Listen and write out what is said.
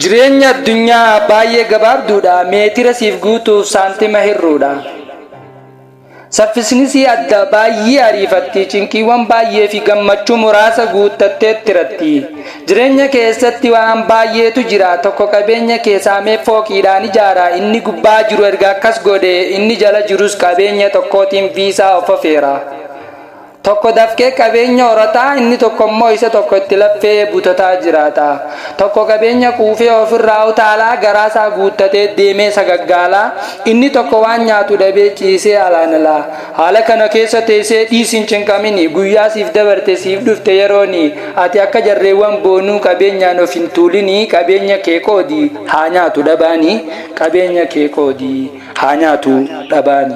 Jireenya addunyaa baay'ee gabaabduudha. Meetira siif guutuuf saantima hir'uudha. Saffisni adda baay'ee ariifatti. Cinqiiwwan baay'ee fi gammachuu muraasa guuttattee tiratti. Jireenya keessatti waan baay'eetu jira. Tokko qabeenya keessaa fooqiidhaan ijaara. Inni gubbaa jiru erga akkas godhe, inni jala jirus qabeenya tokkootiin viisaa of afeera. Tokko dafkee qabeenya horataa, inni tokko immoo isa tokko itti laffee butataa jiraata. Tokko qabeenya kuufee ofirraa utaalaa garaasaa guuttatee deemee sagaggaalaa, inni tokko waan nyaatu dhabee ciisee alaanalaa. Haala kana keessa teessee dhiisin cinqamini, guyyaa siif dabarte siif dhufte yerooni. Ati akka jarreewwan boonuu qabeenyaan of hin tuulini. Qabeenya kee qoodi haa nyaatu dhabaani. Qabeenya kee qoodi haa nyaatu dhabaani.